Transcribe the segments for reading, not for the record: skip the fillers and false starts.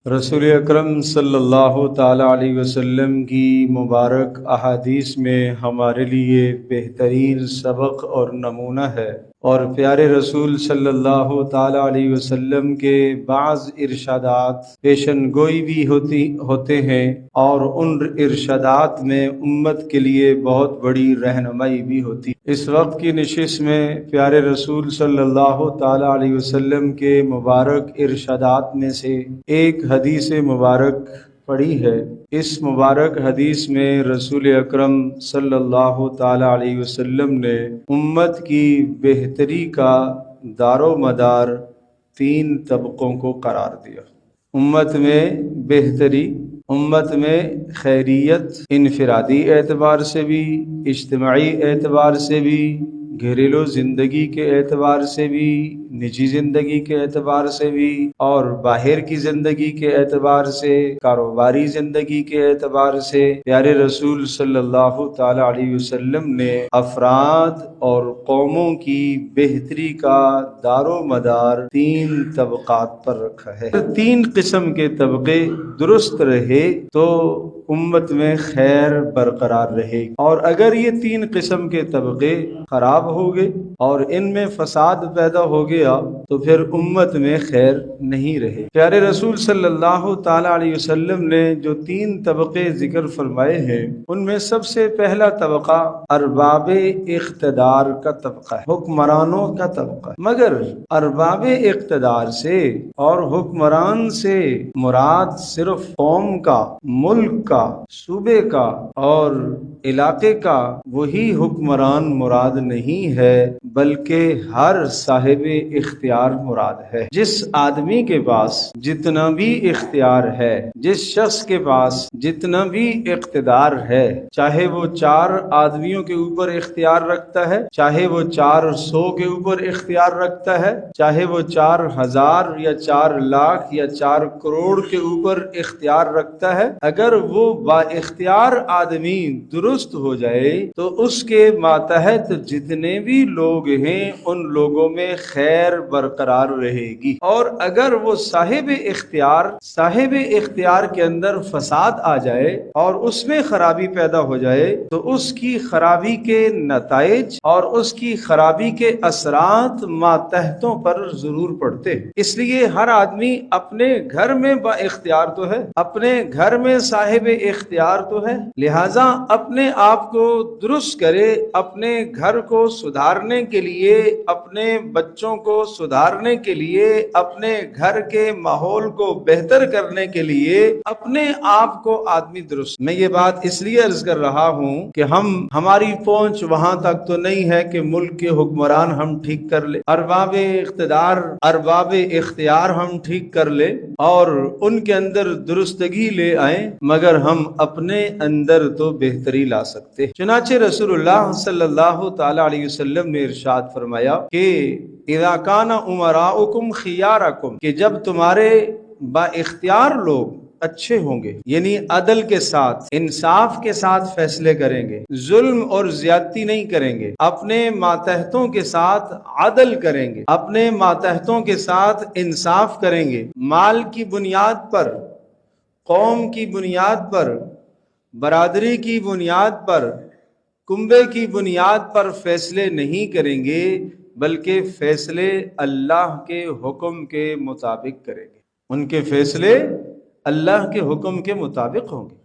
رسول اکرم صلی اللہ تعالیٰ علیہ وسلم کی مبارک احادیث میں ہمارے لیے بہترین سبق اور نمونہ ہے، اور پیارے رسول صلی اللہ تعالیٰ علیہ وسلم کے بعض ارشادات پیشن گوئی بھی ہوتے ہیں، اور ان ارشادات میں امت کے لیے بہت بڑی رہنمائی بھی ہوتی ہے۔ اس وقت کی نشست میں پیارے رسول صلی اللہ تعالیٰ علیہ وسلم کے مبارک ارشادات میں سے ایک حدیث مبارک پڑھی ہے۔ اس مبارک حدیث میں رسول اکرم صلی اللہ تعالیٰ علیہ وسلم نے امت کی بہتری کا دار و مدار تین طبقوں کو قرار دیا۔ امت میں بہتری، امت میں خیریت، انفرادی اعتبار سے بھی، اجتماعی اعتبار سے بھی، گھریلو زندگی کے اعتبار سے بھی، نجی زندگی کے اعتبار سے بھی، اور باہر کی زندگی کے اعتبار سے، کاروباری زندگی کے اعتبار سے، پیارے رسول صلی اللہ تعالی علیہ وسلم نے افراد اور قوموں کی بہتری کا دار و مدار تین طبقات پر رکھا ہے۔ تین قسم کے طبقے درست رہے تو امت میں خیر برقرار رہے، اور اگر یہ تین قسم کے طبقے خراب ہو گئے اور ان میں فساد پیدا ہو گیا تو پھر امت میں خیر نہیں رہے۔ پیارے رسول صلی اللہ تعالی علیہ وسلم نے جو تین طبقے ذکر فرمائے ہیں، ان میں سب سے پہلا طبقہ ارباب اقتدار کا طبقہ ہے، حکمرانوں کا طبقہ ہے۔ مگر ارباب اقتدار سے اور حکمران سے مراد صرف قوم کا، ملک کا، صوبے کا اور علاقے کا وہی حکمران مراد نہیں ہے، بلکہ ہر صاحب اختیار مراد ہے۔ جس آدمی کے پاس جتنا بھی اختیار ہے، جس شخص کے پاس جتنا بھی اقتدار ہے، چاہے وہ 4 آدمیوں کے اوپر اختیار رکھتا ہے، چاہے وہ 400 کے اوپر اختیار رکھتا ہے، چاہے وہ 4000 یا 4 لاکھ یا 4 کروڑ کے اوپر اختیار رکھتا ہے، اگر وہ با اختیار آدمی درست ہو جائے تو اس کے ماتحت جتنے بھی لوگ ہیں ان لوگوں میں خیر برقرار رہے گی، اور اگر وہ صاحب اختیار کے اندر فساد آ جائے اور اس میں خرابی پیدا ہو جائے تو اس کی خرابی کے نتائج اور اس کی خرابی کے اثرات ماتحتوں پر ضرور پڑتے ہیں۔ اس لیے ہر آدمی اپنے گھر میں با اختیار تو ہے، اپنے گھر میں صاحب اختیار تو ہے، لہذا اپنے آپ کو درست کرے، اپنے گھر کو سدھارنے کے لیے، اپنے بچوں کو سدھارنے کے لیے، اپنے گھر کے ماحول کو بہتر کرنے کے لیے اپنے آپ کو آدمی درست۔ میں یہ بات اس لیے عرض کر رہا ہوں کہ ہماری پہنچ وہاں تک تو نہیں ہے کہ ملک کے حکمران ہم ٹھیک کر لیں، ارباب اقتدار، ارباب اختیار ہم ٹھیک کر لیں اور ان کے اندر درستگی لے آئیں، مگر ہم اپنے اندر تو بہتری لا سکتے۔ چنانچہ رسول اللہ صلی اللہ تعالی علیہ وسلم نے ارشاد فرمایا کہ اذا کان امراؤکم خیارکم، کہ جب تمہارے با اختیار لوگ اچھے ہوں گے، یعنی عدل کے ساتھ، انصاف کے ساتھ فیصلے کریں گے، ظلم اور زیادتی نہیں کریں گے، اپنے ماتحتوں کے ساتھ عدل کریں گے، اپنے ماتحتوں کے ساتھ انصاف کریں گے، مال کی بنیاد پر، قوم کی بنیاد پر، برادری کی بنیاد پر، کنبے کی بنیاد پر فیصلے نہیں کریں گے، بلکہ فیصلے اللہ کے حکم کے مطابق کریں گے۔ ان کے فیصلے اللہ کے حکم کے مطابق ہوں گے،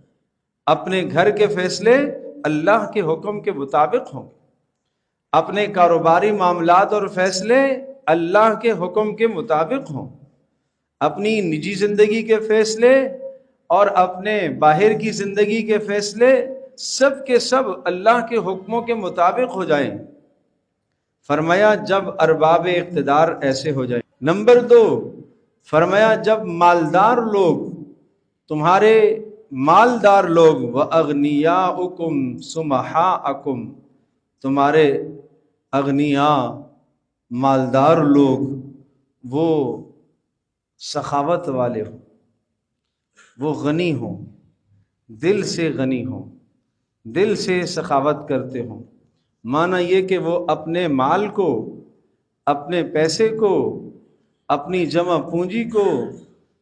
اپنے گھر کے فیصلے اللہ کے حکم کے مطابق ہوں گے، اپنے کاروباری معاملات اور فیصلے اللہ کے حکم کے مطابق ہوں، اپنی نجی زندگی کے فیصلے اور اپنے باہر کی زندگی کے فیصلے سب کے سب اللہ کے حکموں کے مطابق ہو جائیں۔ فرمایا جب ارباب اقتدار ایسے ہو جائیں۔ نمبر 2، فرمایا جب مالدار لوگ، تمہارے مالدار لوگ، وَأَغْنِيَاؤُكُمْ سُمَحَاءَكُمْ، تمہارے اغنیاء مالدار لوگ وہ سخاوت والے ہوں، وہ غنی ہوں، دل سے غنی ہوں، دل سے سخاوت کرتے ہوں، معنی یہ کہ وہ اپنے مال کو، اپنے پیسے کو، اپنی جمع پونجی کو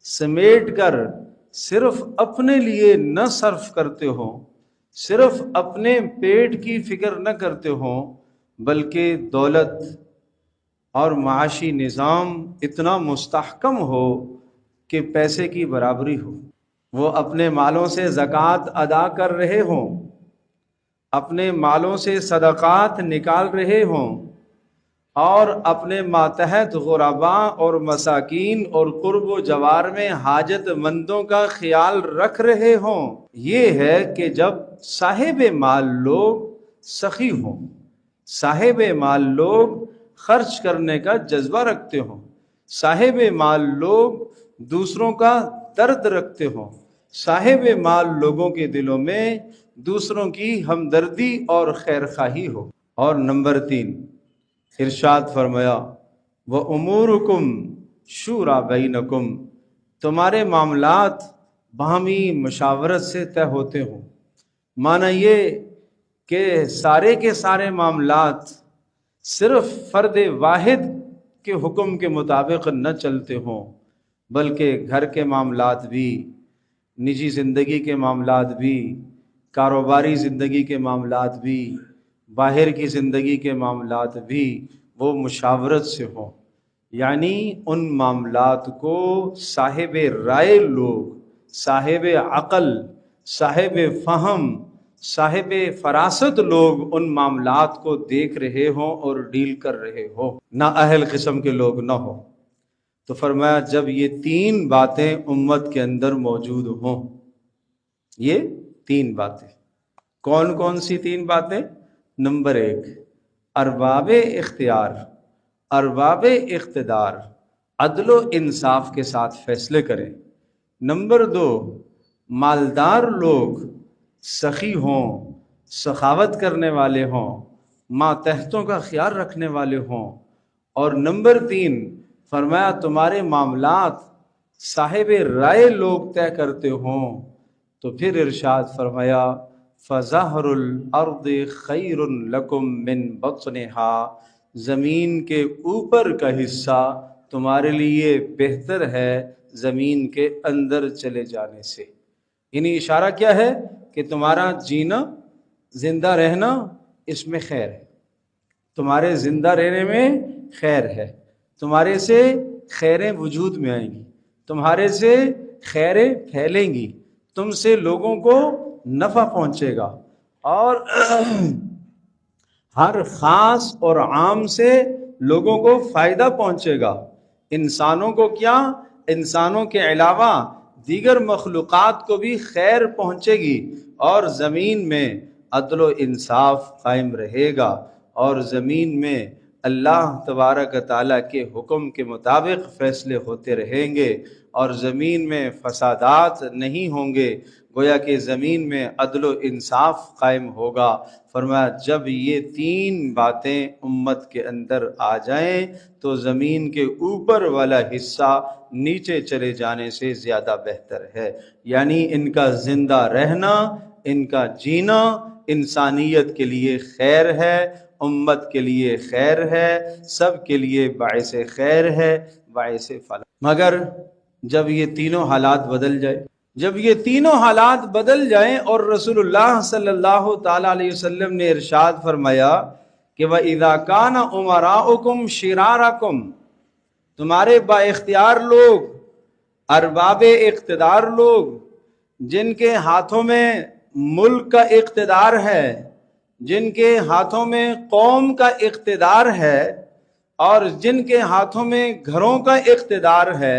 سمیٹ کر صرف اپنے لیے نہ صرف کرتے ہو، صرف اپنے پیٹ کی فکر نہ کرتے ہو، بلکہ دولت اور معاشی نظام اتنا مستحکم ہو کہ پیسے کی برابری ہو، وہ اپنے مالوں سے زکوٰۃ ادا کر رہے ہوں، اپنے مالوں سے صدقات نکال رہے ہوں، اور اپنے ماتحت غرباء اور مساکین اور قرب و جوار میں حاجت مندوں کا خیال رکھ رہے ہوں۔ یہ ہے کہ جب صاحب مال لوگ سخی ہوں، صاحب مال لوگ خرچ کرنے کا جذبہ رکھتے ہوں، صاحب مال لوگ دوسروں کا درد رکھتے ہوں، صاحب مال لوگوں کے دلوں میں دوسروں کی ہمدردی اور خیرخواہی ہو۔ اور نمبر 3 ارشاد فرمایا وَأُمُورُكُمْ شُورَىٰ بَيْنَكُمْ، تمہارے معاملات باہمی مشاورت سے طے ہوتے ہوں۔ معنی یہ کہ سارے کے سارے معاملات صرف فرد واحد کے حکم کے مطابق نہ چلتے ہوں، بلکہ گھر کے معاملات بھی، نجی زندگی کے معاملات بھی، کاروباری زندگی کے معاملات بھی، باہر کی زندگی کے معاملات بھی وہ مشاورت سے ہوں۔ یعنی ان معاملات کو صاحب رائے لوگ، صاحب عقل، صاحب فہم، صاحب فراست لوگ ان معاملات کو دیکھ رہے ہوں اور ڈیل کر رہے ہوں، نہ اہل قسم کے لوگ نہ ہوں۔ تو فرمایا جب یہ 3 باتیں امت کے اندر موجود ہوں، یہ 3 باتیں کون کون سی 3 باتیں؟ نمبر 1 ارباب اختیار، ارباب اقتدار عدل و انصاف کے ساتھ فیصلے کریں۔ نمبر 2 مالدار لوگ سخی ہوں، سخاوت کرنے والے ہوں، ماتحتوں کا خیال رکھنے والے ہوں۔ اور نمبر 3 فرمایا تمہارے معاملات صاحب رائے لوگ طے کرتے ہوں۔ تو پھر ارشاد فرمایا فَظَهْرُ الْأَرْضِ خَيْرٌ لَكُمْ مِنْ بَطْنِهَا، زمین کے اوپر کا حصہ تمہارے لیے بہتر ہے زمین کے اندر چلے جانے سے۔ یعنی اشارہ کیا ہے کہ تمہارا جینا، زندہ رہنا اس میں خیر ہے، تمہارے زندہ رہنے میں خیر ہے، تمہارے سے خیریں وجود میں آئیں گی، تمہارے سے خیریں پھیلیں گی، تم سے لوگوں کو نفع پہنچے گا، اور ہر خاص اور عام سے لوگوں کو فائدہ پہنچے گا۔ انسانوں کو کیا، انسانوں کے علاوہ دیگر مخلوقات کو بھی خیر پہنچے گی، اور زمین میں عدل و انصاف قائم رہے گا، اور زمین میں اللہ تبارک تعالیٰ کے حکم کے مطابق فیصلے ہوتے رہیں گے، اور زمین میں فسادات نہیں ہوں گے، گویا کہ زمین میں عدل و انصاف قائم ہوگا۔ فرمایا جب یہ 3 باتیں امت کے اندر آ جائیں تو زمین کے اوپر والا حصہ نیچے چلے جانے سے زیادہ بہتر ہے۔ یعنی ان کا زندہ رہنا، ان کا جینا انسانیت کے لیے خیر ہے، امت کے لیے خیر ہے، سب کے لیے باعث خیر ہے، باعث فلاح۔ مگر جب یہ تینوں حالات بدل جائے، جب یہ تینوں حالات بدل جائیں، اور رسول اللہ صلی اللہ تعالیٰ علیہ وسلم نے ارشاد فرمایا کہ وَإِذَا كَانَ أُمَرَاؤُكُمْ شِرَارَكُمْ، تمہارے با اختیار لوگ، ارباب اقتدار لوگ، جن کے ہاتھوں میں ملک کا اقتدار ہے، جن کے ہاتھوں میں قوم کا اقتدار ہے، اور جن کے ہاتھوں میں گھروں کا اقتدار ہے،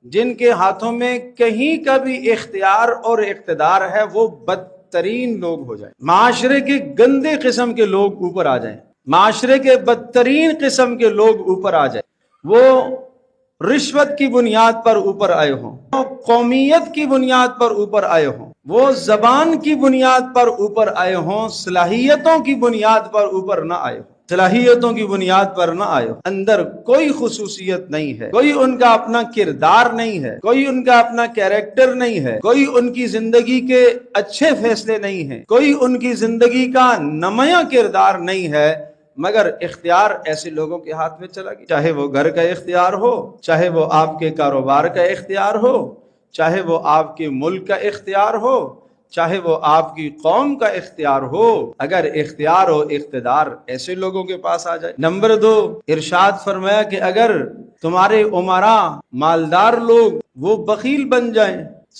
جن کے ہاتھوں میں کہیں کا بھی اختیار اور اقتدار ہے، وہ بدترین لوگ ہو جائیں، معاشرے کے گندے قسم کے لوگ اوپر آ جائیں، معاشرے کے بدترین قسم کے لوگ اوپر آ جائیں، وہ رشوت کی بنیاد پر اوپر آئے ہوں، وہ قومیت کی بنیاد پر اوپر آئے ہوں، وہ زبان کی بنیاد پر اوپر آئے ہوں، صلاحیتوں کی بنیاد پر اوپر نہ آئے ہوں، صلاحیتوں کی بنیاد پر نہ آئے ہوں، اندر کوئی خصوصیت نہیں ہے، کوئی ان کا اپنا کردار نہیں ہے، کوئی ان کا اپنا کیریکٹر نہیں ہے، کوئی ان کی زندگی کے اچھے فیصلے نہیں ہیں، کوئی ان کی زندگی کا نمایاں کردار نہیں ہے، مگر اختیار ایسے لوگوں کے ہاتھ میں چلا گیا، چاہے وہ گھر کا اختیار ہو، چاہے وہ آپ کے کاروبار کا اختیار ہو، چاہے وہ آپ کے ملک کا اختیار ہو، چاہے وہ آپ کی قوم کا اختیار ہو، اگر اختیار و اقتدار ایسے لوگوں کے پاس آ جائے۔ نمبر 2، ارشاد فرمایا کہ اگر تمہارے امراء مالدار لوگ وہ بخیل بن جائیں،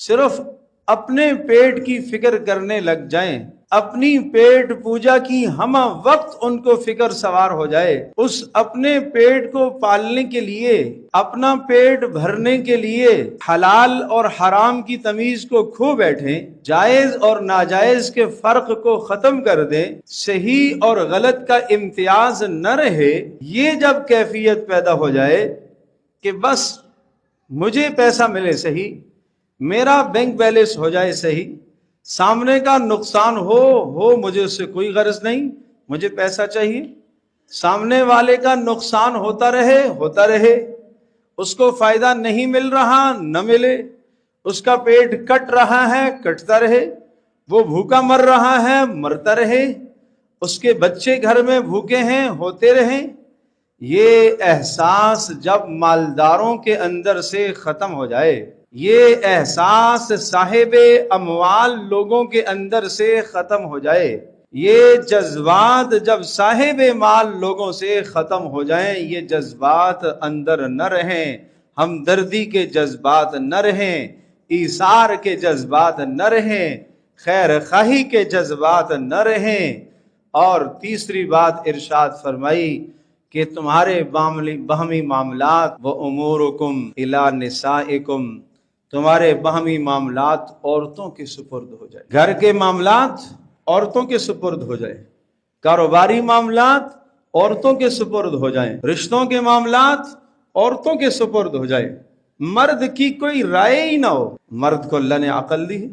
صرف اپنے پیٹ کی فکر کرنے لگ جائیں، اپنی پیٹ پوجا کی ہم وقت ان کو فکر سوار ہو جائے، اس اپنے پیٹ کو پالنے کے لیے، اپنا پیٹ بھرنے کے لیے حلال اور حرام کی تمیز کو کھو بیٹھیں، جائز اور ناجائز کے فرق کو ختم کر دیں، صحیح اور غلط کا امتیاز نہ رہے، یہ جب کیفیت پیدا ہو جائے کہ بس مجھے پیسہ ملے صحیح، میرا بینک بیلنس ہو جائے صحیح، سامنے کا نقصان ہو مجھے اس سے کوئی غرض نہیں، مجھے پیسہ چاہیے، سامنے والے کا نقصان ہوتا رہے، اس کو فائدہ نہیں مل رہا نہ ملے، اس کا پیٹ کٹ رہا ہے کٹتا رہے، وہ بھوکا مر رہا ہے مرتا رہے، اس کے بچے گھر میں بھوکے ہیں ہوتے رہیں۔ یہ احساس جب مالداروں کے اندر سے ختم ہو جائے، یہ احساس صاحب اموال لوگوں کے اندر سے ختم ہو جائے، یہ جذبات جب صاحب مال لوگوں سے ختم ہو جائیں، یہ جذبات اندر نہ رہیں، ہمدردی کے جذبات نہ رہیں، ایثار کے جذبات نہ رہیں، خیر خواہی کے جذبات نہ رہیں، اور تیسری بات ارشاد فرمائی کہ تمہارے باہمی معاملات و امورکم الی نسائکم، تمہارے باہمی معاملات عورتوں کے سپرد ہو جائے، گھر کے معاملات عورتوں کے سپرد ہو جائے، کاروباری معاملات عورتوں کے سپرد ہو جائیں، رشتوں کے معاملات عورتوں کے سپرد ہو جائے، مرد کی کوئی رائے ہی نہ ہو۔ مرد کو اللہ نے عقل دی ہے،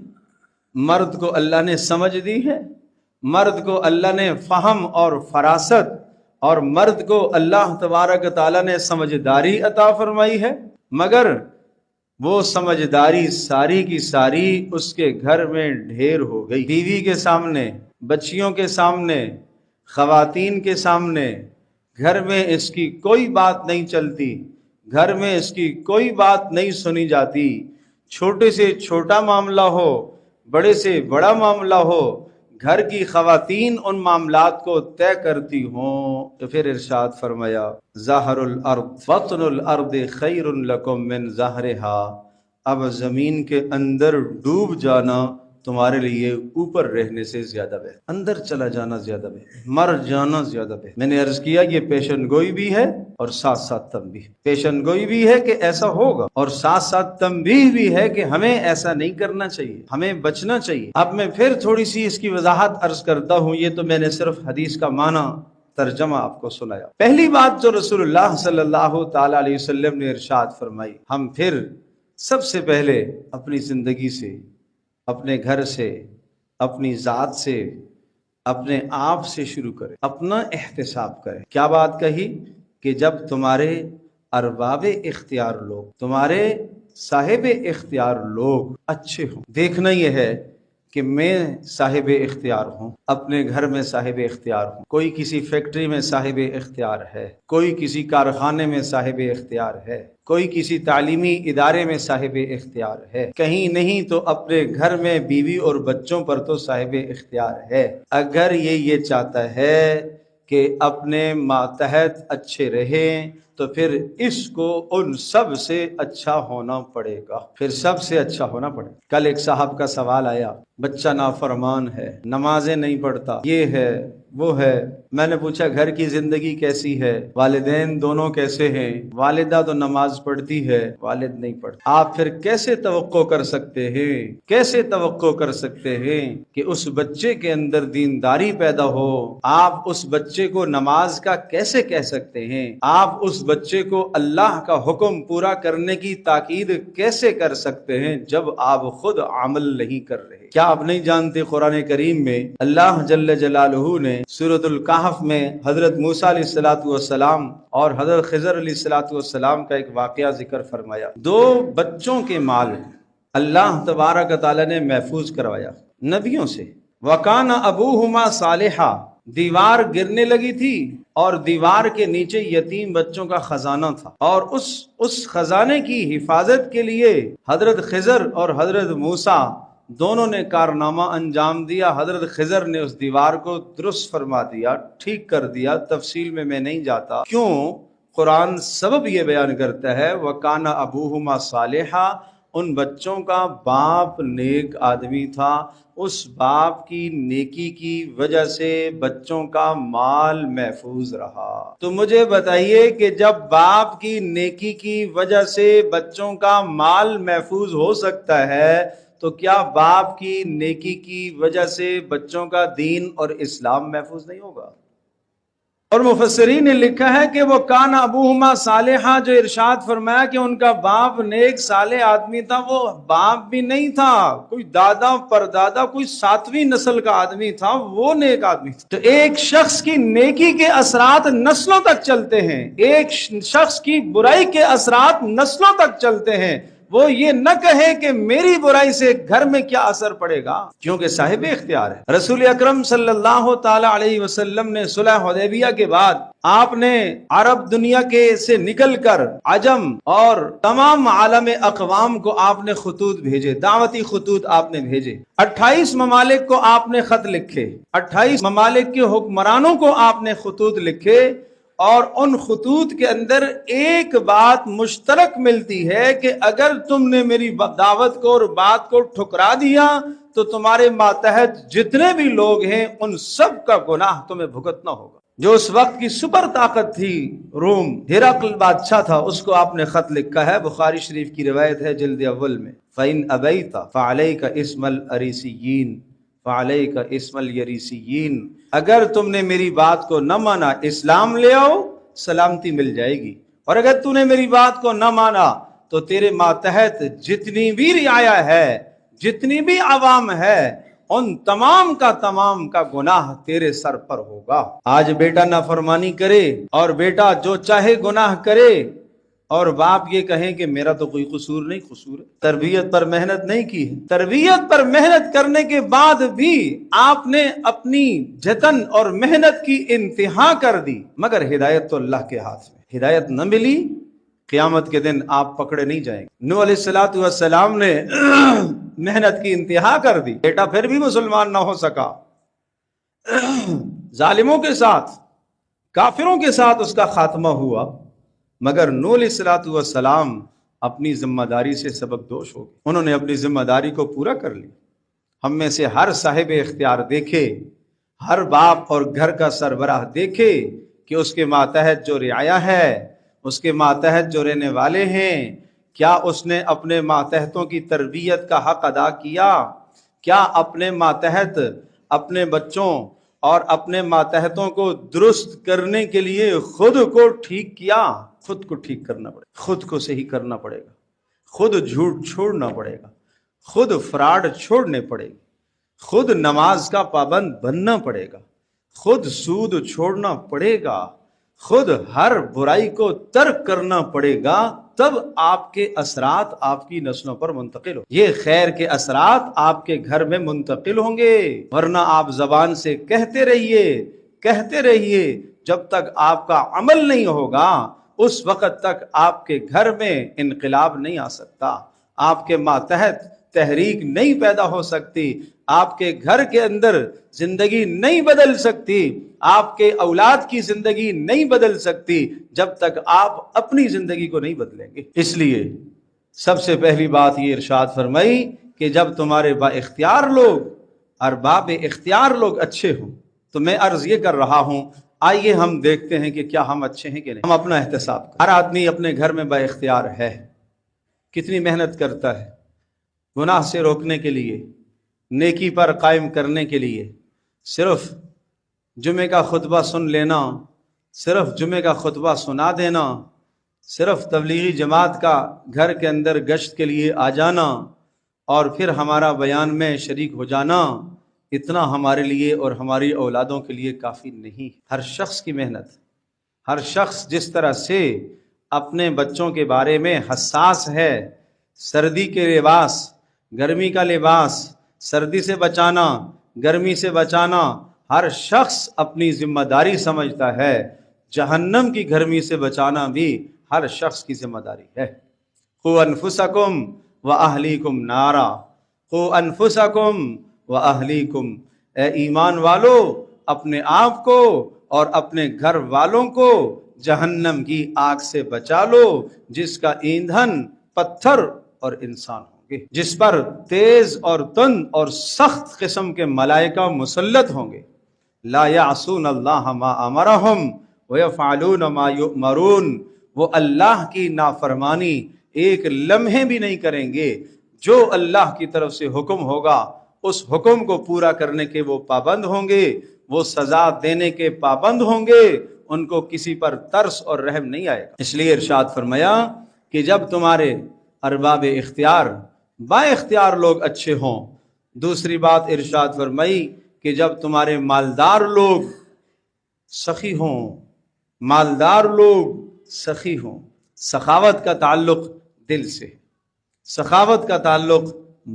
مرد کو اللہ نے سمجھ دی ہے، مرد کو اللہ نے فہم اور فراست، اور مرد کو اللہ تبارک تعالیٰ نے سمجھداری عطا فرمائی ہے، مگر وہ سمجھداری ساری کی ساری اس کے گھر میں ڈھیر ہو گئی، بیوی کے سامنے، بچیوں کے سامنے، خواتین کے سامنے، گھر میں اس کی کوئی بات نہیں چلتی، گھر میں اس کی کوئی بات نہیں سنی جاتی، چھوٹے سے چھوٹا معاملہ ہو، بڑے سے بڑا معاملہ ہو، گھر کی خواتین ان معاملات کو طے کرتی ہوں۔ تو پھر ارشاد فرمایا ظاہر الارض بطن الارض خیر لکم من ظاہرها، اب زمین کے اندر ڈوب جانا تمہارے لیے اوپر رہنے سے زیادہ بہتر، اندر چلا جانا زیادہ بہتر، مر جانا زیادہ بہتر۔ میں نے عرض کیا یہ پیشن گوئی بھی ہے اور ساتھ ساتھ تنبیہ، پیشن گوئی بھی ہے کہ ایسا ہوگا، اور ساتھ ساتھ تنبیہ بھی ہے کہ ہمیں ایسا نہیں کرنا چاہیے، ہمیں بچنا چاہیے۔ اب میں پھر تھوڑی سی اس کی وضاحت عرض کرتا ہوں، یہ تو میں نے صرف حدیث کا معنی ترجمہ آپ کو سنایا۔ پہلی بات جو رسول اللہ صلی اللہ تعالی علیہ وسلم نے ارشاد فرمائی، ہم پھر سب سے پہلے اپنی زندگی سے، اپنے گھر سے، اپنی ذات سے، اپنے آپ سے شروع کریں، اپنا احتساب کریں۔ کیا بات کہی کہ جب تمہارے ارباب اختیار لوگ، تمہارے صاحب اختیار لوگ اچھے ہوں، دیکھنا یہ ہے کہ میں صاحب اختیار ہوں، اپنے گھر میں صاحب اختیار ہوں، کوئی کسی فیکٹری میں صاحب اختیار ہے، کوئی کسی کارخانے میں صاحب اختیار ہے، کوئی کسی تعلیمی ادارے میں صاحب اختیار ہے، کہیں نہیں تو اپنے گھر میں بیوی اور بچوں پر تو صاحب اختیار ہے۔ اگر یہ چاہتا ہے کہ اپنے ماتحت اچھے رہیں تو پھر اس کو ان سب سے اچھا ہونا پڑے گا، پھر سب سے اچھا ہونا پڑے گا۔ کل ایک صاحب کا سوال آیا، بچہ نافرمان ہے، نمازیں نہیں پڑھتا، یہ ہے وہ ہے۔ میں نے پوچھا گھر کی زندگی کیسی ہے، والدین دونوں کیسے ہیں؟ والدہ تو نماز پڑھتی ہے، والد نہیں پڑھتا۔ آپ پھر کیسے توقع کر سکتے ہیں، کیسے توقع کر سکتے ہیں کہ اس بچے کے اندر دینداری پیدا ہو؟ آپ اس بچے کو نماز کا کیسے کہہ سکتے ہیں؟ آپ اس بچے کو اللہ کا حکم پورا کرنے کی تاکید کیسے کر سکتے ہیں جب آپ خود عمل نہیں کر رہے؟ کیا آپ نہیں جانتے قرآن کریم میں اللہ جل جلالہ نے سورۃ الکہف میں حضرت موسیٰ علیہ السلام اور حضرت خضر علیہ السلام کا ایک واقعہ ذکر فرمایا؟ دو بچوں کے مال اللہ تبارک تعالیٰ نے محفوظ کروایا نبیوں سے۔ وَكَانَ أَبُوهُمَا صَالِحًا، دیوار گرنے لگی تھی اور دیوار کے نیچے یتیم بچوں کا خزانہ تھا، اور اس خزانے کی حفاظت کے لیے حضرت خضر اور حضرت موسیٰ دونوں نے کارنامہ انجام دیا۔ حضرت خضر نے اس دیوار کو درست فرما دیا، ٹھیک کر دیا۔ تفصیل میں نہیں جاتا، کیوں قرآن سبب یہ بیان کرتا ہے وَكَانَ أَبُوهُمَا صَالِحًا، ان بچوں کا باپ نیک آدمی تھا، اس باپ کی نیکی کی وجہ سے بچوں کا مال محفوظ رہا۔ تو مجھے بتائیے کہ جب باپ کی نیکی کی وجہ سے بچوں کا مال محفوظ ہو سکتا ہے تو کیا باپ کی نیکی کی وجہ سے بچوں کا دین اور اسلام محفوظ نہیں ہوگا؟ اور مفسرین نے لکھا ہے کہ وہ کان ابوہما صالحا، جو ارشاد فرمایا کہ ان کا باپ نیک صالح آدمی تھا، وہ باپ بھی نہیں تھا، کوئی دادا پردادا، کوئی 7ویں نسل کا آدمی تھا، وہ نیک آدمی تھا۔ تو ایک شخص کی نیکی کے اثرات نسلوں تک چلتے ہیں، ایک شخص کی برائی کے اثرات نسلوں تک چلتے ہیں۔ وہ یہ نہ کہے کہ میری برائی سے گھر میں کیا اثر پڑے گا، کیونکہ صاحب اختیار ہے۔ رسول اکرم صلی اللہ تعالی علیہ وسلم نے صلح حدیبیہ کے بعد آپ نے عرب دنیا کے سے نکل کر عجم اور تمام عالم اقوام کو آپ نے خطوط بھیجے، دعوتی خطوط آپ نے بھیجے۔ 28 ممالک کو آپ نے خط لکھے، 28 ممالک کے حکمرانوں کو آپ نے خطوط لکھے، اور ان خطوط کے اندر ایک بات مشترک ملتی ہے کہ اگر تم نے میری دعوت کو اور بات کو ٹھکرا دیا تو تمہارے ماتحت جتنے بھی لوگ ہیں ان سب کا گناہ تمہیں بھگتنا ہوگا۔ جو اس وقت کی سپر طاقت تھی روم، ہرقل بادشاہ تھا، اس کو آپ نے خط لکھا ہے، بخاری شریف کی روایت ہے جلد اول میں، فَإِنْ أَبَيْتَ فَعَلَيْكَ اسْمَ الْأَرِيسِيِّينَ فَعَلَيْكَ اسْمَ الْيَرِيسِيِّينَ، اگر تم نے میری بات کو نہ مانا، اسلام لے آؤ، سلامتی مل جائے گی، اور اگر تم نے میری بات کو نہ مانا تو تیرے ماتحت جتنی بھی رعایا ہے، جتنی بھی عوام ہے، ان تمام کا گناہ تیرے سر پر ہوگا۔ آج بیٹا نافرمانی کرے اور بیٹا جو چاہے گناہ کرے اور باپ یہ کہیں کہ میرا تو کوئی قصور نہیں، قصور ہے، تربیت پر محنت نہیں کی ہے۔ تربیت پر محنت کرنے کے بعد بھی آپ نے اپنی جتن اور محنت کی انتہا کر دی، مگر ہدایت تو اللہ کے ہاتھ میں، ہدایت نہ ملی، قیامت کے دن آپ پکڑے نہیں جائیں گے۔ نوح علیہ السلام نے محنت کی انتہا کر دی، بیٹا پھر بھی مسلمان نہ ہو سکا، ظالموں کے ساتھ، کافروں کے ساتھ اس کا خاتمہ ہوا، مگر نوح علیہ السلام اپنی ذمہ داری سے سبق دوش ہو گئے، انہوں نے اپنی ذمہ داری کو پورا کر لی۔ ہم میں سے ہر صاحب اختیار دیکھے، ہر باپ اور گھر کا سربراہ دیکھے کہ اس کے ماتحت جو رعایا ہے، اس کے ماتحت جو رہنے والے ہیں، کیا اس نے اپنے ماتحتوں کی تربیت کا حق ادا کیا؟ کیا اپنے ماتحت اپنے بچوں اور اپنے ماتحتوں کو درست کرنے کے لیے خود کو ٹھیک کیا؟ خود کو ٹھیک کرنا پڑے گا، خود کو صحیح کرنا پڑے گا، خود جھوٹ چھوڑنا پڑے گا، خود فراڈ چھوڑنے پڑے گی، خود نماز کا پابند بننا پڑے گا، خود سود چھوڑنا پڑے گا، خود ہر برائی کو ترک کرنا پڑے گا، تب آپ کے اثرات آپ کی نسلوں پر منتقل ہو، یہ خیر کے اثرات آپ کے گھر میں منتقل ہوں گے۔ ورنہ آپ زبان سے کہتے رہیے، جب تک آپ کا عمل نہیں ہوگا اس وقت تک آپ کے گھر میں انقلاب نہیں آ سکتا، آپ کے ماتحت تحریک نہیں پیدا ہو سکتی، آپ کے گھر کے اندر زندگی نہیں بدل سکتی، آپ کے اولاد کی زندگی نہیں بدل سکتی جب تک آپ اپنی زندگی کو نہیں بدلیں گے۔ اس لیے سب سے پہلی بات یہ ارشاد فرمائی کہ جب تمہارے با اختیار لوگ اور باب اختیار لوگ اچھے ہوں، تو میں عرض یہ کر رہا ہوں، آئیے ہم دیکھتے ہیں کہ کیا ہم اچھے ہیں کہ نہیں۔ ہم اپنا احتساب کریں۔ ہر آدمی اپنے گھر میں با اختیار ہے، کتنی محنت کرتا ہے گناہ سے روکنے کے لیے، نیکی پر قائم کرنے کے لیے، صرف جمعے کا خطبہ سن لینا، صرف جمعے کا خطبہ سنا دینا، صرف تبلیغی جماعت کا گھر کے اندر گشت کے لیے آ جانا اور پھر ہمارا بیان میں شریک ہو جانا، اتنا ہمارے لیے اور ہماری اولادوں کے لیے کافی نہیں۔ ہر شخص کی محنت، ہر شخص جس طرح سے اپنے بچوں کے بارے میں حساس ہے، سردی کے لباس، گرمی کا لباس، سردی سے بچانا، گرمی سے بچانا، ہر شخص اپنی ذمہ داری سمجھتا ہے، جہنم کی گرمی سے بچانا بھی ہر شخص کی ذمہ داری ہے۔ قو انفسکم و اہلیکم نارا، قو انفسکم و اہلیکم، اے ایمان والو اپنے آپ کو اور اپنے گھر والوں کو جہنم کی آگ سے بچا لو، جس کا ایندھن پتھر اور انسان ہوں گے، جس پر تیز اور تند اور سخت قسم کے ملائکہ مسلط ہوں گے۔ لا یعصون اللہ ما امرہم ویفعلون ما یؤمرون، وہ اللہ کی نافرمانی ایک لمحے بھی نہیں کریں گے، جو اللہ کی طرف سے حکم ہوگا اس حکم کو پورا کرنے کے وہ پابند ہوں گے، وہ سزا دینے کے پابند ہوں گے، ان کو کسی پر ترس اور رحم نہیں آئے گا۔ اس لیے ارشاد فرمایا کہ جب تمہارے ارباب اختیار با اختیار لوگ اچھے ہوں، دوسری بات ارشاد فرمائی کہ جب تمہارے مالدار لوگ سخی ہوں، مالدار لوگ سخی ہوں۔ سخاوت کا تعلق دل سے، سخاوت کا تعلق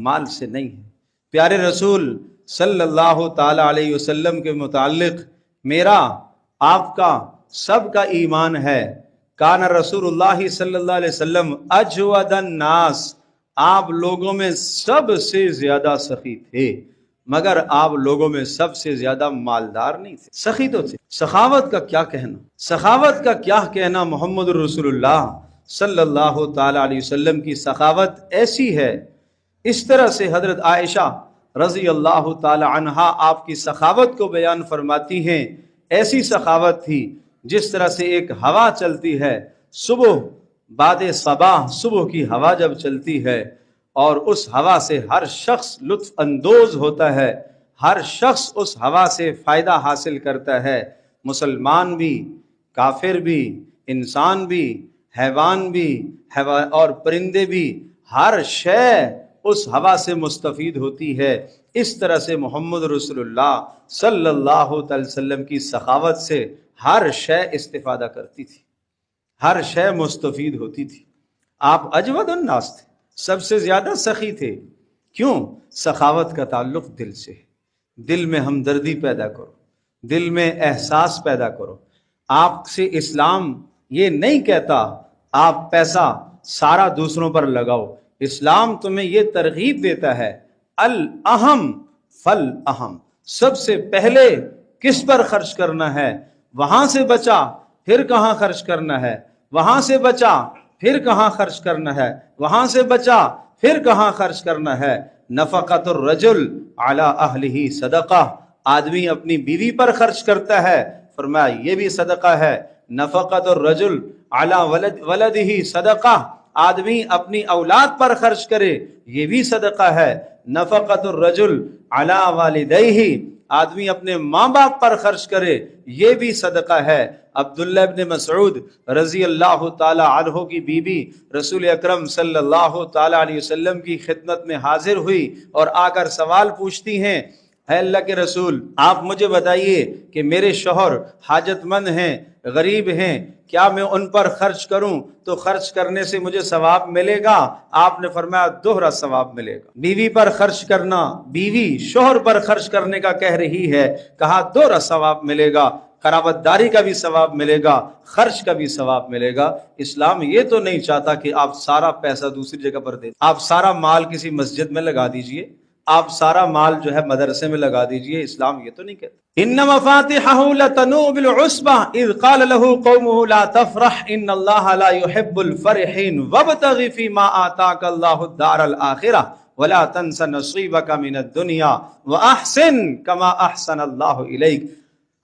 مال سے نہیں ہے۔ پیارے رسول صلی اللہ تعالی علیہ وسلم کے متعلق میرا، آپ کا، سب کا ایمان ہے، کان رسول اللہ صلی اللہ علیہ وسلم اجود الناس، آپ لوگوں میں سب سے زیادہ سخی تھے، مگر آپ لوگوں میں سب سے زیادہ مالدار نہیں تھے، سخی تو تھے۔ سخاوت کا کیا کہنا، سخاوت کا کیا کہنا، محمد رسول اللہ صلی اللہ تعالی علیہ وسلم کی سخاوت ایسی ہے، اس طرح سے حضرت عائشہ رضی اللہ تعالی عنہا آپ کی سخاوت کو بیان فرماتی ہیں، ایسی سخاوت تھی جس طرح سے ایک ہوا چلتی ہے صبح، بعد صباح صبح کی ہوا جب چلتی ہے اور اس ہوا سے ہر شخص لطف اندوز ہوتا ہے، ہر شخص اس ہوا سے فائدہ حاصل کرتا ہے، مسلمان بھی، کافر بھی، انسان بھی، حیوان بھی، اور پرندے بھی، ہر شے اس ہوا سے مستفید ہوتی ہے۔ اس طرح سے محمد رسول اللہ صلی اللہ علیہ وسلم کی سخاوت سے ہر شے استفادہ کرتی تھی، ہر شے مستفید ہوتی تھی۔ آپ اجود الناس تھے، سب سے زیادہ سخی تھے۔ کیوں؟ سخاوت کا تعلق دل سے ہے۔ دل میں ہمدردی پیدا کرو، دل میں احساس پیدا کرو۔ آپ سے اسلام یہ نہیں کہتا آپ پیسہ سارا دوسروں پر لگاؤ، اسلام تمہیں یہ ترغیب دیتا ہے الاہم فالاہم، سب سے پہلے کس پر خرچ کرنا ہے، وہاں سے بچا پھر کہاں خرچ کرنا ہے، وہاں سے بچا پھر کہاں خرچ کرنا ہے، وہاں سے بچا پھر کہاں خرچ کرنا ہے۔ نفقۃ الرجل علی اہلہ صدقہ، آدمی اپنی بیوی پر خرچ کرتا ہے، فرمایا یہ بھی صدقہ ہے۔ نفقۃ الرجل علی ولدہ صدقہ، آدمی اپنی اولاد پر خرچ کرے یہ بھی صدقہ ہے۔ نفقۃ الرجل علی والدیہ، آدمی اپنے ماں باپ پر خرچ کرے یہ بھی صدقہ ہے۔ عبداللہ ابن مسعود رضی اللہ تعالی عنہ کی بیوی رسول اکرم صلی اللہ تعالی علیہ وسلم کی خدمت میں حاضر ہوئی اور آ کر سوال پوچھتی ہیں، اے اللہ کے رسول آپ مجھے بتائیے کہ میرے شوہر حاجت مند ہیں، غریب ہیں، کیا میں ان پر خرچ کروں تو خرچ کرنے سے مجھے ثواب ملے گا؟ آپ نے فرمایا دوہرا ثواب ملے گا۔ بیوی پر خرچ کرنا، بیوی شوہر پر خرچ کرنے کا کہہ رہی ہے، کہا دوہرا ثواب ملے گا، قرابت داری کا بھی ثواب ملے گا، خرچ کا بھی ثواب ملے گا۔ اسلام یہ تو نہیں چاہتا کہ آپ سارا پیسہ دوسری جگہ پر دیں، آپ سارا مال کسی مسجد میں لگا دیجئے، آپ سارا مال جو ہے مدرسے میں لگا دیجئے، اسلام یہ تو نہیں کہتا۔ ان مفاتحہ لتنوء بالعصبہ اذ قال له قومه لا تفرح ان اللہ لا يحب الفرحین وابتغ فیما آتاک اللہ الدار الآخرہ ولا تنس نصیبک من الدنیا واحسن کما احسن اللہ الیک۔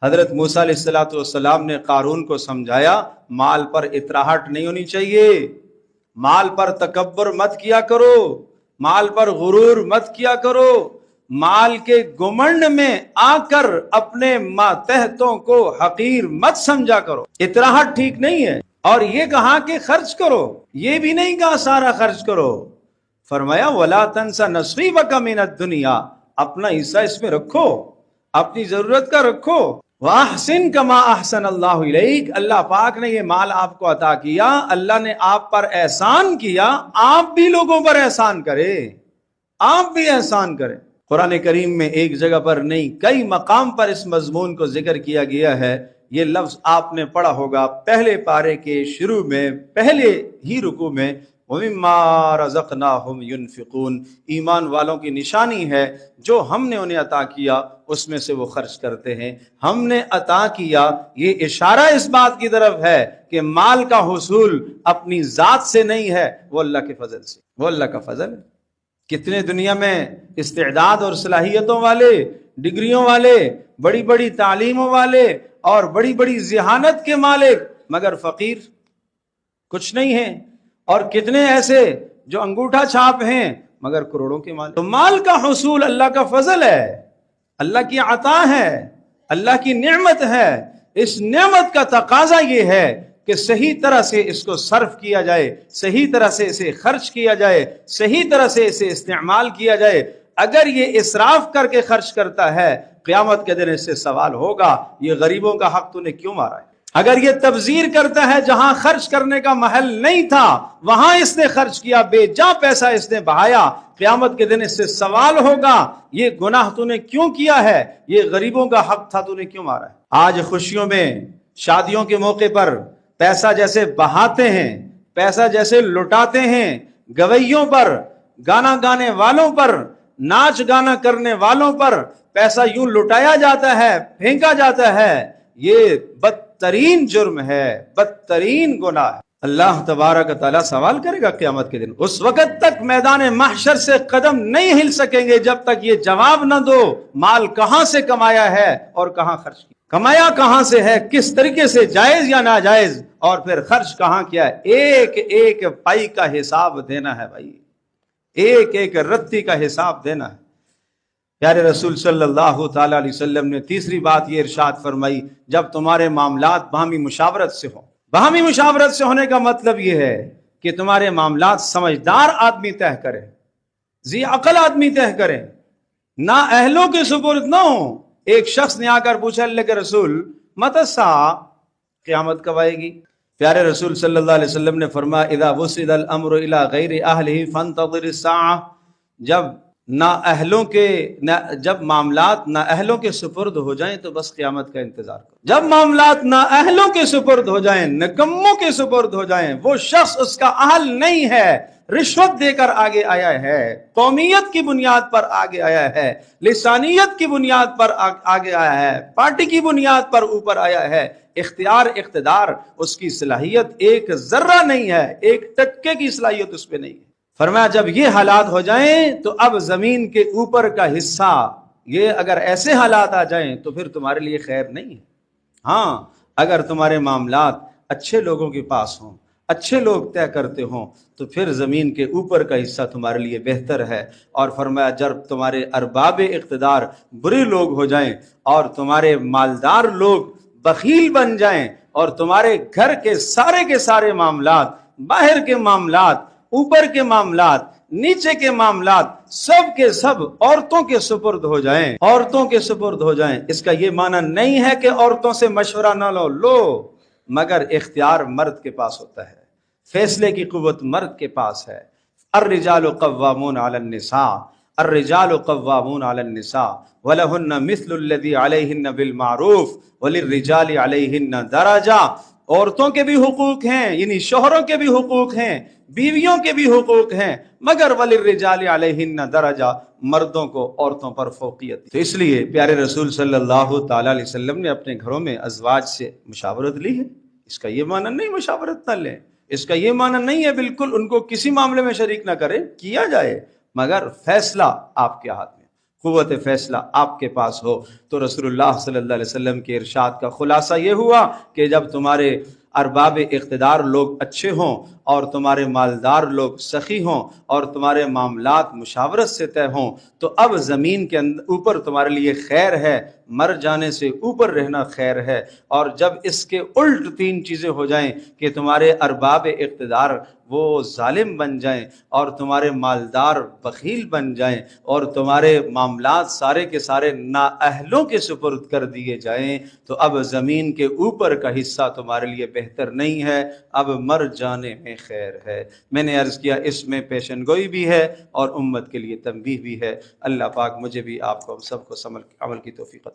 حضرت موسیٰ علیہ السلام نے قارون کو سمجھایا مال پر اتراہٹ نہیں ہونی چاہیے، مال پر تکبر مت کیا کرو، مال پر غرور مت کیا کرو، مال کے گمنڈ میں آ کر اپنے ماتحتوں کو حقیر مت سمجھا کرو، اتراہٹ ٹھیک نہیں ہے۔ اور یہ کہا کہ خرچ کرو، یہ بھی نہیں کہا سارا خرچ کرو، فرمایا وَلَا تَنْسَ نَصِيبَكَ مِنَ الدُّنْيَا، اپنا حصہ اس میں رکھو، اپنی ضرورت کا رکھو۔ وَأَحْسِن كَمَا أَحْسَنَ اللَّهُ إِلَيْكَ، اللہ پاک نے یہ مال آپ کو عطا کیا، اللہ نے آپ پر احسان کیا، آپ بھی لوگوں پر احسان کرے، آپ بھی احسان کریں۔ قرآن کریم میں ایک جگہ پر نہیں کئی مقام پر اس مضمون کو ذکر کیا گیا ہے، یہ لفظ آپ نے پڑھا ہوگا پہلے پارے کے شروع میں، پہلے ہی رکوع میں، وَمِمَّا رَزَقْنَاهُمْ يُنْفِقُونَ، ایمان والوں کی نشانی ہے جو ہم نے انہیں عطا کیا اس میں سے وہ خرچ کرتے ہیں۔ ہم نے عطا کیا، یہ اشارہ اس بات کی طرف ہے کہ مال کا حصول اپنی ذات سے نہیں ہے، وہ اللہ کے فضل سے، وہ اللہ کا فضل ہے۔ کتنے دنیا میں استعداد اور صلاحیتوں والے، ڈگریوں والے، بڑی بڑی تعلیموں والے اور بڑی بڑی ذہانت کے مالک، مگر فقیر کچھ نہیں ہیں، اور کتنے ایسے جو انگوٹھا چھاپ ہیں مگر کروڑوں کے مالک۔ تو مال کا حصول اللہ کا فضل ہے، اللہ کی عطا ہے، اللہ کی نعمت ہے۔ اس نعمت کا تقاضا یہ ہے کہ صحیح طرح سے اس کو صرف کیا جائے، صحیح طرح سے اسے خرچ کیا جائے، صحیح طرح سے اسے استعمال کیا جائے۔ اگر یہ اسراف کر کے خرچ کرتا ہے، قیامت کے دن اس سے سوال ہوگا، یہ غریبوں کا حق تو نے کیوں مارا ہے؟ اگر یہ تبذیر کرتا ہے، جہاں خرچ کرنے کا محل نہیں تھا وہاں اس نے خرچ کیا، بے جا پیسہ اس نے بہایا، قیامت کے دن اس سے سوال ہوگا، یہ گناہ تو نے کیوں کیا ہے؟ یہ غریبوں کا حق تھا، تو نے کیوں مارا ہے؟ آج خوشیوں میں، شادیوں کے موقع پر پیسہ جیسے بہاتے ہیں، پیسہ جیسے لٹاتے ہیں، گویوں پر، گانا گانے والوں پر، ناچ گانا کرنے والوں پر پیسہ یوں لٹایا جاتا ہے، پھینکا جاتا ہے، یہ بدترین جرم ہے، بدترین گناہ ہے۔ اللہ تبارک و تعالیٰ سوال کرے گا قیامت کے دن۔ اس وقت تک میدان محشر سے قدم نہیں ہل سکیں گے جب تک یہ جواب نہ دو مال کہاں سے کمایا ہے اور کہاں خرچ کیا، کمایا کہاں سے ہے، کس طریقے سے، جائز یا ناجائز، اور پھر خرچ کہاں کیا ہے۔ ایک ایک پائی کا حساب دینا ہے بھائی، ایک ایک رتی کا حساب دینا ہے۔ پیارے رسول صلی اللہ تعالی علیہ وسلم نے تیسری بات یہ ارشاد فرمائی، جب تمہارے معاملات باہمی مشاورت سے ہوں۔ باہمی مشاورت سے ہونے کا مطلب یہ ہے کہ تمہارے معاملات سمجھدار آدمی طے کرے، ذی عقل آدمی طے کرے، نہ اہلوں کے سپرد نہ ہوں۔ ایک شخص نے آ کر پوچھا، اللہ کے رسول متی الساعہ، قیامت کب آئے گی؟ پیارے رسول صلی اللہ علیہ وسلم نے فرمایا، اذا وسد الامر الى غیر اہلہ فانتظر الساعہ، جب معاملات نا اہلوں کے سپرد ہو جائیں تو بس قیامت کا انتظار کرو۔ جب معاملات نا اہلوں کے سپرد ہو جائیں، نکموں کے سپرد ہو جائیں، وہ شخص اس کا اہل نہیں ہے، رشوت دے کر آگے آیا ہے، قومیت کی بنیاد پر آگے آیا ہے، لسانیت کی بنیاد پر آگے آیا ہے، پارٹی کی بنیاد پر اوپر آیا ہے، اختیار اقتدار اس کی صلاحیت ایک ذرہ نہیں ہے، ایک ٹکے کی صلاحیت اس پہ نہیں ہے۔ فرمایا جب یہ حالات ہو جائیں تو اب زمین کے اوپر کا حصہ، یہ اگر ایسے حالات آ جائیں تو پھر تمہارے لیے خیر نہیں ہے۔ ہاں اگر تمہارے معاملات اچھے لوگوں کے پاس ہوں، اچھے لوگ طے کرتے ہوں تو پھر زمین کے اوپر کا حصہ تمہارے لیے بہتر ہے۔ اور فرمایا جب تمہارے ارباب اقتدار برے لوگ ہو جائیں اور تمہارے مالدار لوگ بخیل بن جائیں اور تمہارے گھر کے سارے معاملات، باہر کے معاملات، اوپر کے معاملات، نیچے کے معاملات، سب کے سب عورتوں کے سپرد ہو جائیں، عورتوں کے سپرد ہو جائیں، اس کا یہ معنی نہیں ہے کہ عورتوں سے مشورہ نہ لو، مگر اختیار مرد کے پاس ہوتا ہے، فیصلے کی قوت مرد کے پاس ہے۔ الرجال قوامون علی النساء، الرجال قوامون علی النساء ولہن مثل الذی علیہن بالمعروف وللرجال علیہن درجہ۔ عورتوں کے بھی حقوق ہیں، یعنی شوہروں کے بھی حقوق ہیں، بیویوں کے بھی حقوق ہیں، مگر وللرجال علیہن درجہ، مردوں کو عورتوں پر فوقیت۔ تو اس لیے پیارے رسول صلی اللہ تعالی علیہ وسلم نے اپنے گھروں میں ازواج سے مشاورت لی ہے۔ اس کا یہ معنی نہیں مشاورت نہ لیں، اس کا یہ معنی نہیں ہے بالکل ان کو کسی معاملے میں شریک نہ کرے، کیا جائے، مگر فیصلہ آپ کے ہاتھ میں، قوت فیصلہ آپ کے پاس ہو۔ تو رسول اللہ صلی اللہ علیہ وسلم کے ارشاد کا خلاصہ یہ ہوا کہ جب تمہارے ارباب اقتدار لوگ اچھے ہوں اور تمہارے مالدار لوگ سخی ہوں اور تمہارے معاملات مشاورت سے طے ہوں تو اب زمین کے اوپر تمہارے لیے خیر ہے، مر جانے سے اوپر رہنا خیر ہے۔ اور جب اس کے الٹ تین چیزیں ہو جائیں کہ تمہارے ارباب اقتدار وہ ظالم بن جائیں اور تمہارے مالدار بخیل بن جائیں اور تمہارے معاملات سارے کے سارے نااہلوں کے سپرد کر دیے جائیں تو اب زمین کے اوپر کا حصہ تمہارے لیے بہتر نہیں ہے، اب مر جانے میں خیر ہے۔ میں نے عرض کیا اس میں پیشن گوئی بھی ہے اور امت کے لیے تنبیہ بھی ہے۔ اللہ پاک مجھے بھی، آپ کو، ہم سب کو عمل کی توفیق عطا